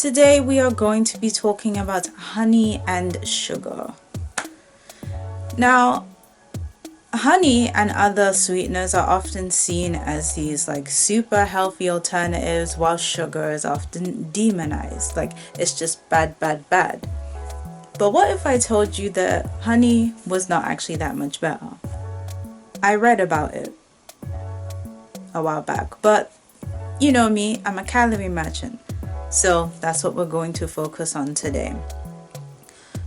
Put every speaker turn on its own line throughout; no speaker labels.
today we are going to be talking about honey and sugar. Now, honey and other sweeteners are often seen as these like super healthy alternatives, while sugar is often demonized, like it's just bad, bad, bad. But what if I told you that honey was not actually that much better? I read about it a while back, but you know me, I'm a calorie merchant. So that's what we're going to focus on today.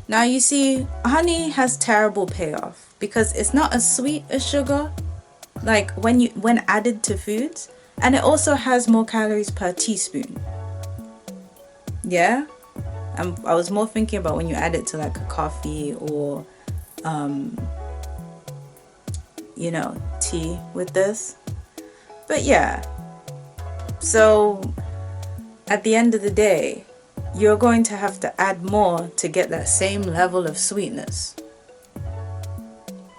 Now you see, honey has terrible payoff because it's not as sweet as sugar, like when added to foods, and it also has more calories per teaspoon. Yeah? I was more thinking about when you add it to like a coffee or tea with this. But yeah. So at the end of the day, you're going to have to add more to get that same level of sweetness.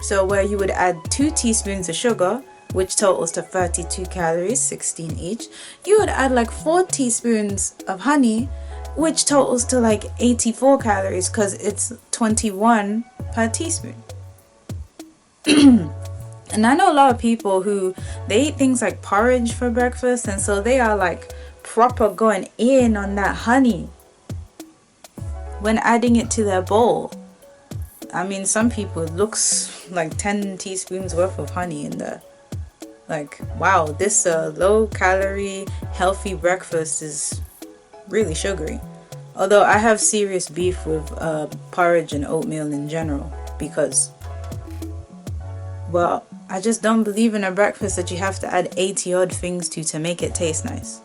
So where you would add 2 teaspoons of sugar, which totals to 32 calories, 16 each, you would add like 4 teaspoons of honey, which totals to like 84 calories because it's 21 per teaspoon. And I know a lot of people who they eat things like porridge for breakfast, and so they are like proper going in on that honey when adding it to their bowl. I mean, some people, it looks like 10 teaspoons worth of honey in there. Like, wow, this low calorie healthy breakfast is really sugary. Although I have serious beef with porridge and oatmeal in general because, well, I just don't believe in a breakfast that you have to add 80 odd things to make it taste nice.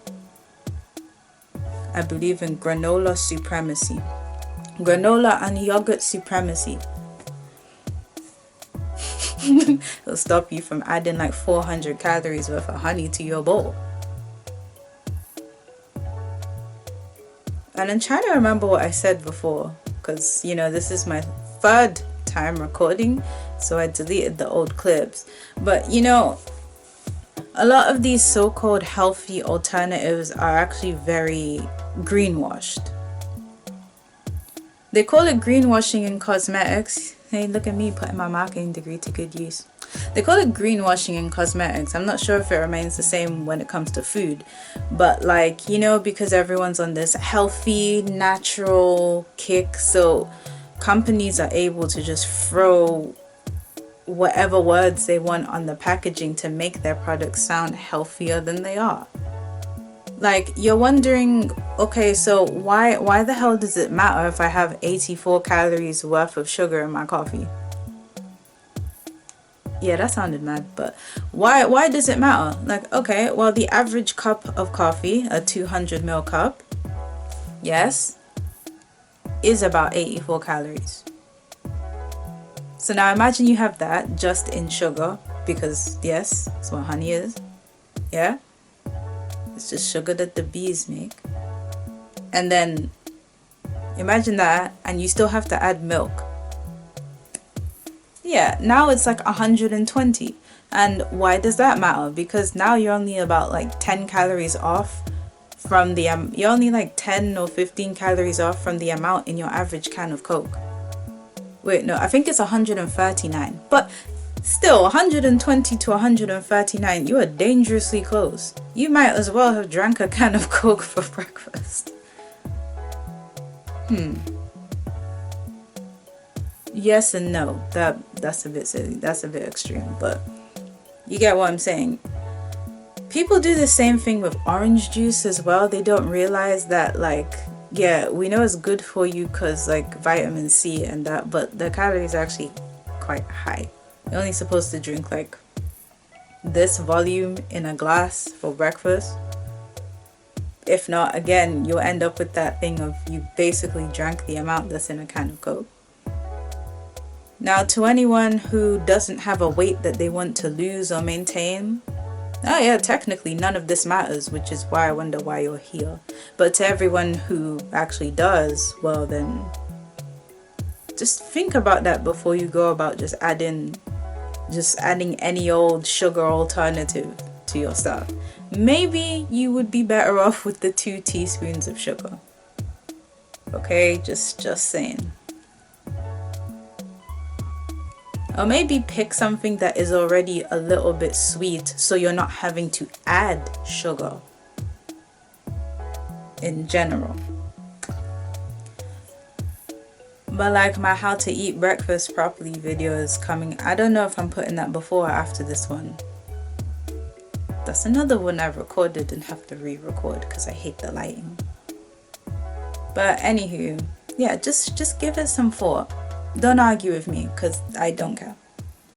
I believe in granola supremacy. Granola and yogurt supremacy. It'll stop you from adding like 400 calories worth of honey to your bowl. And I'm trying to remember what I said before, because this is my 3rd time recording, so I deleted the old clips. But a lot of these so-called healthy alternatives are actually very greenwashed. They call it greenwashing in cosmetics. Hey, look at me putting my marketing degree to good use. They call it greenwashing in cosmetics. I'm not sure if it remains the same when it comes to food, but because everyone's on this healthy, natural kick, so companies are able to just throw whatever words they want on the packaging to make their products sound healthier than they are. Like, you're wondering, okay, so why the hell does it matter if I have 84 calories worth of sugar in my coffee? Yeah, that sounded mad, but why does it matter? Like, okay, well, the average cup of coffee, a 200 ml cup, yes, is about 84 calories. So now imagine you have that just in sugar, because yes, that's what honey is. Yeah? It's just sugar that the bees make. And then imagine that, and you still have to add milk. Yeah, now it's like 120. And why does that matter? Because now you're only about like 10 calories off from the you're only like 10 or 15 calories off from the amount in your average can of Coke. Wait, no, I think it's 139. But still, 120 to 139, you are dangerously close. You might as well have drank a can of Coke for breakfast. Yes and no. That's a bit silly. That's a bit extreme, but you get what I'm saying. People do the same thing with orange juice as well. They don't realize that, like, yeah, we know it's good for you because like vitamin C and that, but the calories are actually quite high. You're only supposed to drink like this volume in a glass for breakfast. If not, again, you'll end up with that thing of you basically drank the amount that's in a can of Coke. Now, to anyone who doesn't have a weight that they want to lose or maintain, oh yeah, technically none of this matters, which is why I wonder why you're here. But to everyone who actually does, well then, just think about that before you go about just adding any old sugar alternative to your stuff. Maybe you would be better off with the 2 teaspoons of sugar. Okay, just saying. Or maybe pick something that is already a little bit sweet, so you're not having to add sugar in general. But like my how to eat breakfast properly video is coming. I don't know if I'm putting that before or after this one. That's another one I recorded and have to re-record because I hate the lighting. But anywho, yeah, just give it some thought. Don't argue with me because I don't care.